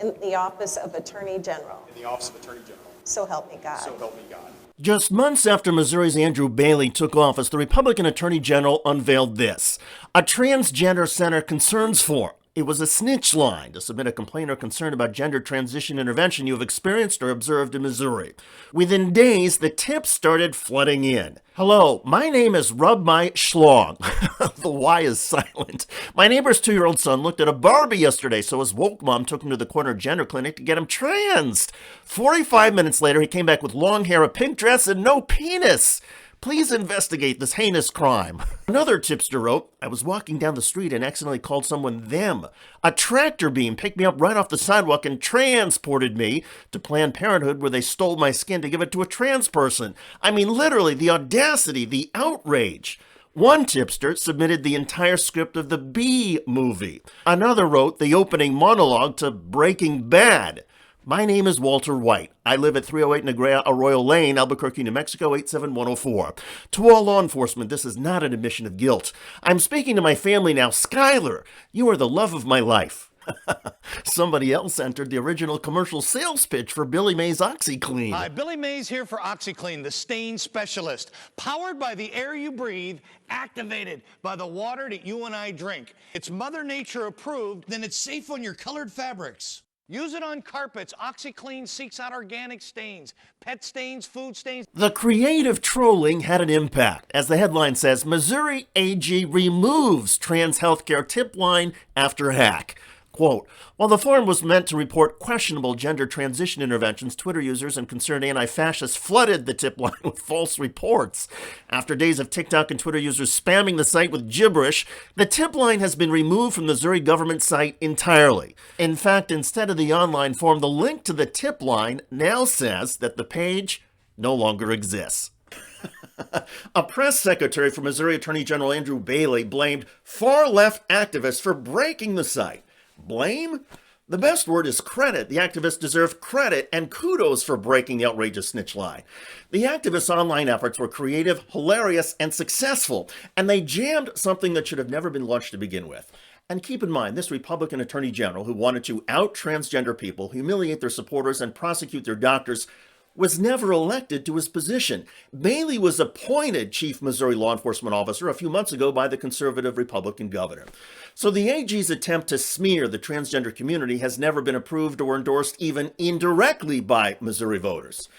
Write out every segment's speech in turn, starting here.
in the office of Attorney General. in the office of Attorney General. So help me God. So help me God. Just months after Missouri's Andrew Bailey took office, the Republican Attorney General unveiled this: a transgender center concerns form. It was a snitch line to submit a complaint or concern about gender transition intervention you have experienced or observed in Missouri. Within days, the tips started flooding in. Hello, my name is Rub My Schlong. The Y is silent. My neighbor's 2-year-old son looked at a Barbie yesterday, so his woke mom took him to the corner gender clinic to get him transed. 45 minutes later, he came back with long hair, a pink dress, and no penis. Please investigate this heinous crime. Another tipster wrote, I was walking down the street and accidentally called someone them. A tractor beam picked me up right off the sidewalk and transported me to Planned Parenthood, where they stole my skin to give it to a trans person. I mean, literally, the audacity, the outrage. One tipster submitted the entire script of the Bee movie. Another wrote the opening monologue to Breaking Bad. My name is Walter White. I live at 308 Negra Arroyo Lane, Albuquerque, New Mexico, 87104. To all law enforcement, this is not an admission of guilt. I'm speaking to my family now. Skylar, you are the love of my life. Somebody else entered the original commercial sales pitch for Billy Mays OxyClean. Hi, Billy Mays here for OxyClean, the stain specialist. Powered by the air you breathe, activated by the water that you and I drink. It's Mother Nature approved, then it's safe on your colored fabrics. Use it on carpets. OxyClean seeks out organic stains, pet stains, food stains. The creative trolling had an impact. As the headline says, Missouri AG removes trans healthcare tip line after hack. Quote, while the forum was meant to report questionable gender transition interventions, Twitter users and concerned anti-fascists flooded the tip line with false reports. After days of TikTok and Twitter users spamming the site with gibberish, the tip line has been removed from the Missouri government site entirely. In fact, instead of the online forum, the link to the tip line now says that the page no longer exists. A press secretary for Missouri Attorney General Andrew Bailey blamed far-left activists for breaking the site. Blame? The best word is credit. The activists deserve credit and kudos for breaking the outrageous snitch line. The activists' online efforts were creative, hilarious, and successful, and they jammed something that should have never been launched to begin with. And keep in mind, this Republican Attorney General who wanted to out transgender people, humiliate their supporters, and prosecute their doctors was never elected to his position. Bailey was appointed chief Missouri law enforcement officer a few months ago by the conservative Republican governor. So the AG's attempt to smear the transgender community has never been approved or endorsed even indirectly by Missouri voters.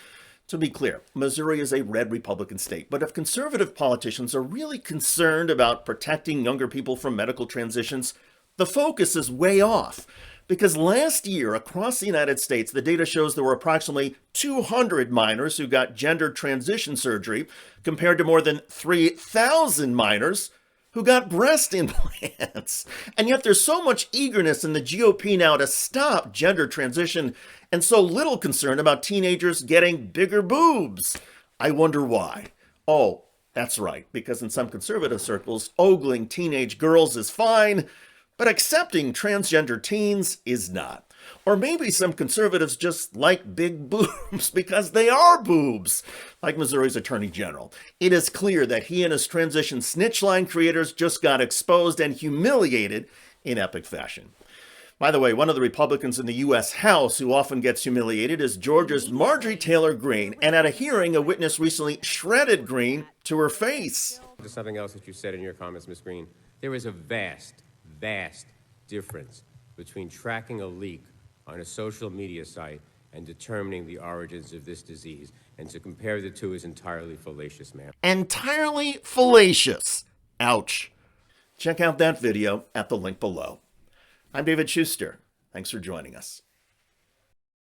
To be clear, Missouri is a red Republican state, but if conservative politicians are really concerned about protecting younger people from medical transitions, the focus is way off. Because last year, across the United States, the data shows there were approximately 200 minors who got gender transition surgery, compared to more than 3,000 minors who got breast implants. And yet there's so much eagerness in the GOP now to stop gender transition and so little concern about teenagers getting bigger boobs. I wonder why. Oh, that's right, because in some conservative circles, ogling teenage girls is fine, but accepting transgender teens is not. Or maybe some conservatives just like big boobs because they are boobs, like Missouri's Attorney General. It is clear that he and his transition snitch line creators just got exposed and humiliated in epic fashion. By the way, one of the Republicans in the U.S. House who often gets humiliated is Georgia's Marjorie Taylor Greene, and at a hearing, a witness recently shredded Greene to her face. To something else that you said in your comments, Ms. Greene, there is a vast difference between tracking a leak on a social media site and determining the origins of this disease. And to compare the two is entirely fallacious, ma'am. Entirely fallacious. Ouch. Check out that video at the link below. I'm David Shuster. Thanks for joining us.